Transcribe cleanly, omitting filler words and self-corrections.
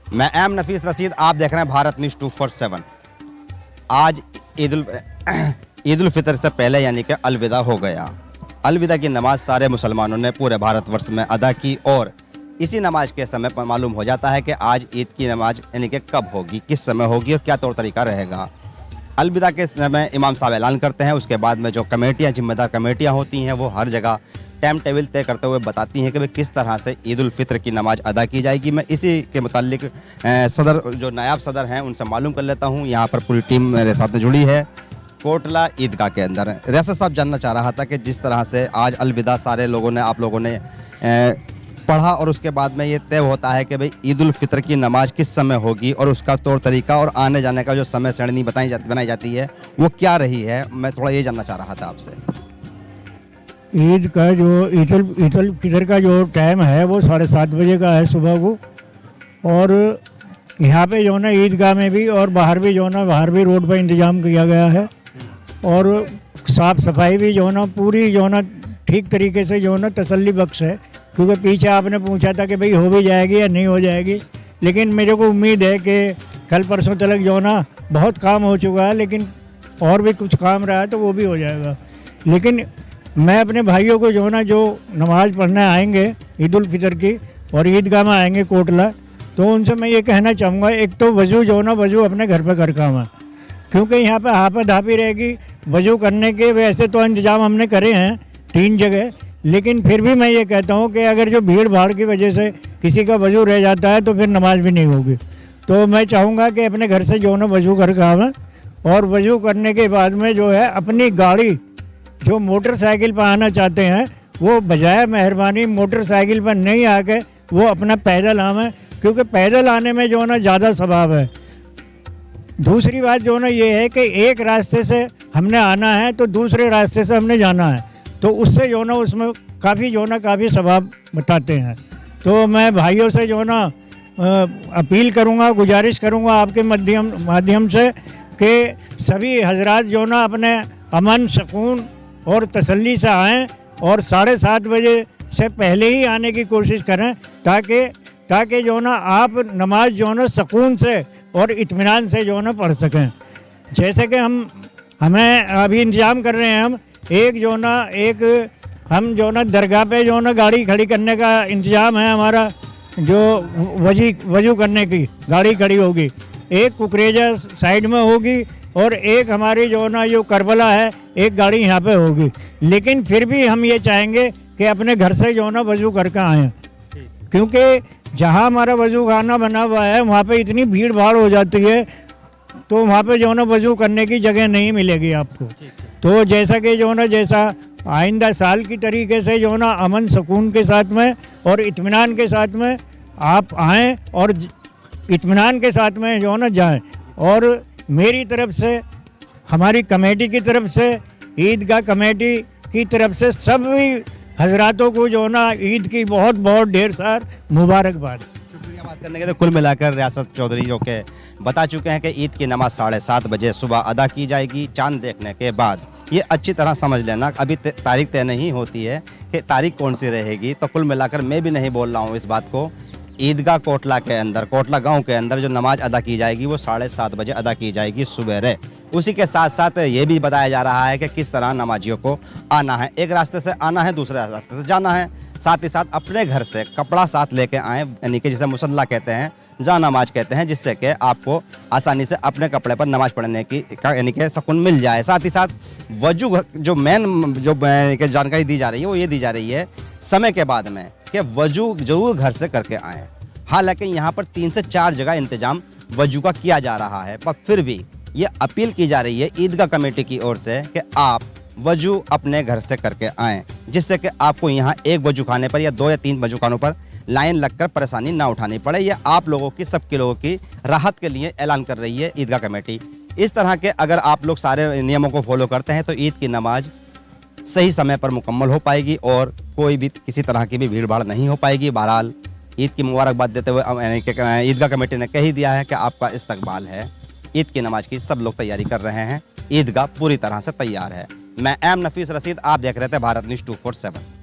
मैं एम नफीस रशीद, आप देख रहे हैं भारत न्यूज़ 247। आज ईद उल फितर से पहले यानी कि अलविदा हो गया। अलविदा की नमाज सारे मुसलमानों ने पूरे भारतवर्ष में अदा की और इसी नमाज के समय पर मालूम हो जाता है कि आज ईद की नमाज यानी कि कब होगी, किस समय होगी और क्या तौर तरीका रहेगा। अलविदा के समय इमाम साहब ऐलान करते हैं, उसके बाद में जो कमेटियाँ, जिम्मेदार कमेटियाँ होती हैं, वो हर जगह टाइम टेबल तय करते हुए बताती हैं कि भाई किस तरह से ईद उल फितर की नमाज अदा की जाएगी। मैं इसी के मुतालिक सदर, जो नायब सदर हैं, उनसे मालूम कर लेता हूँ। यहाँ पर पूरी टीम मेरे साथ जुड़ी है कोटला ईदगाह के अंदर। रियासत साहब जानना चाह रहा था कि जिस तरह से आज अलविदा सारे लोगों ने, आप लोगों ने पढ़ा और उसके बाद में ये तय होता है कि भाई ईद उल फितर की नमाज किस समय होगी और उसका तौर तरीका और आने जाने का जो समय सारणी बनाई जाती है वो क्या रही है, मैं थोड़ा ये जानना चाह रहा था आपसे। ईद का जो ईद उल फितर का जो टाइम है वो 7:30 बजे का है सुबह को। और यहाँ पे जो ना ईदगाह में भी और बाहर भी जो ना, बाहर भी रोड पर इंतज़ाम किया गया है और साफ़ सफाई भी जो ना पूरी जो ना ठीक तरीके से जो ना तसल्ली बख्श है। क्योंकि पीछे आपने पूछा था कि भाई हो भी जाएगी या नहीं हो जाएगी, लेकिन मेरे को उम्मीद है कि कल परसों तक जो ना बहुत काम हो चुका है, लेकिन और भी कुछ काम रहा है तो वो भी हो जाएगा। लेकिन मैं अपने भाइयों को जो ना, जो नमाज़ पढ़ने आएंगे ईद उल फितर की और ईदगाह में आएंगे कोटला, तो उनसे मैं ये कहना चाहूँगा, एक तो वज़ू जो ना, वज़ू अपने घर पे कर काम है, क्योंकि यहाँ पे हापा धापी रहेगी। वज़ू करने के वैसे तो इंतज़ाम हमने करे हैं 3 जगह, लेकिन फिर भी मैं ये कहता हूँ कि अगर जो भीड़ भाड़ की वजह से किसी का वज़ू रह जाता है तो फिर नमाज भी नहीं होगी। तो मैं चाहूँगा कि अपने घर से जो ना वज़ू कर काम है और वज़ू करने के बाद में जो है अपनी गाड़ी, जो मोटरसाइकिल पर आना चाहते हैं वो बजाय मेहरबानी मोटरसाइकिल पर नहीं आके वो अपना पैदल आवें, क्योंकि पैदल आने में जो ना ज़्यादा सवाब है। दूसरी बात जो ना ये है कि एक रास्ते से हमने आना है तो दूसरे रास्ते से हमने जाना है, तो उससे जो ना उसमें काफ़ी जो ना काफ़ी सवाब बताते हैं। तो मैं भाइयों से जो ना अपील करूँगा, गुजारिश करूँगा आपके माध्यम से कि सभी हजरात जो ना अपने अमन, सुकून और तसल्ली से आएँ और 7:30 बजे से पहले ही आने की कोशिश करें, ताकि जो ना आप नमाज जो ना सुकून से और इत्मीनान से जो ना पढ़ सकें। जैसे कि हमें अभी इंतज़ाम कर रहे हैं, हम जो ना दरगाह पे जो ना गाड़ी खड़ी करने का इंतज़ाम है हमारा, जो वज़ू करने की गाड़ी खड़ी होगी, एक कुकरेजा साइड में होगी और एक हमारी जो ना जो करबला है एक गाड़ी यहाँ पे होगी। लेकिन फिर भी हम ये चाहेंगे कि अपने घर से जो ना वज़ू करके आएँ, क्योंकि जहाँ हमारा वज़ू खाना बना हुआ है वहाँ पे इतनी भीड़ भाड़ हो जाती है, तो वहाँ पे जो ना वज़ू करने की जगह नहीं मिलेगी आपको। तो जैसा कि जो ना, जैसा आइंदा साल की तरीके से जो ना अमन सुकून के साथ में और इत्मीनान के साथ में आप आएँ और इत्मीनान के साथ में जो ना जाएँ। और मेरी तरफ से, हमारी कमेटी की तरफ से, ईदगाह कमेटी की तरफ से सभी हजरातों को जो ना ईद की बहुत बहुत ढेर सार मुबारकबाद। शुक्रिया बात करने के लिए। कुल मिलाकर रियासत चौधरी जो के बता चुके हैं कि ईद की नमाज 7:30 बजे सुबह अदा की जाएगी। चांद देखने के बाद ये अच्छी तरह समझ लेना, अभी तारीख तय नहीं होती है कि तारीख कौन सी रहेगी, तो कुल मिलाकर मैं भी नहीं बोल रहा हूँ इस बात को। ईदगाह कोटला के अंदर, कोटला गांव के अंदर जो नमाज अदा की जाएगी वो 7:30 बजे अदा की जाएगी सुबह। उसी के साथ साथ ये भी बताया जा रहा है कि किस तरह नमाजियों को आना है। एक रास्ते से आना है, दूसरे रास्ते से जाना है। साथ ही साथ अपने घर से कपड़ा साथ लेके आएँ, यानी कि जिसे मुसल्ला कहते हैं, जा नमाज कहते हैं, जिससे कि आपको आसानी से अपने कपड़े पर नमाज पढ़ने की यानी कि सुकून मिल जाए। साथ ही साथ वजू जो मेन जो जानकारी दी जा रही है वो ये दी जा रही है समय के बाद में कि वजू जरूर घर से करके आएँ। हालांकि यहाँ पर 3 से 4 जगह इंतजाम वजू का किया जा रहा है, पर फिर भी ये अपील की जा रही है ईदगाह कमेटी की ओर से कि आप वजू अपने घर से करके आएँ, जिससे कि आपको यहाँ एक वजू खाने पर या 2 या 3 वजू खानों पर लाइन लगकर परेशानी ना उठानी पड़े। ये आप लोगों की, सबके लोगों की राहत के लिए ऐलान कर रही है ईदगाह कमेटी। इस तरह के अगर आप लोग सारे नियमों को फॉलो करते हैं तो ईद की नमाज सही समय पर मुकम्मल हो पाएगी और कोई भी किसी तरह की भी भीड़ भाड़ नहीं हो पाएगी। बहरहाल ईद की मुबारकबाद देते हुए ईदगाह कमेटी ने कह ही दिया है कि आपका इस्तकबाल है। ईद की नमाज की सब लोग तैयारी कर रहे हैं, ईदगाह पूरी तरह से तैयार है। मैं एम नफीस रशीद, आप देख रहे थे भारत न्यूज़ 247।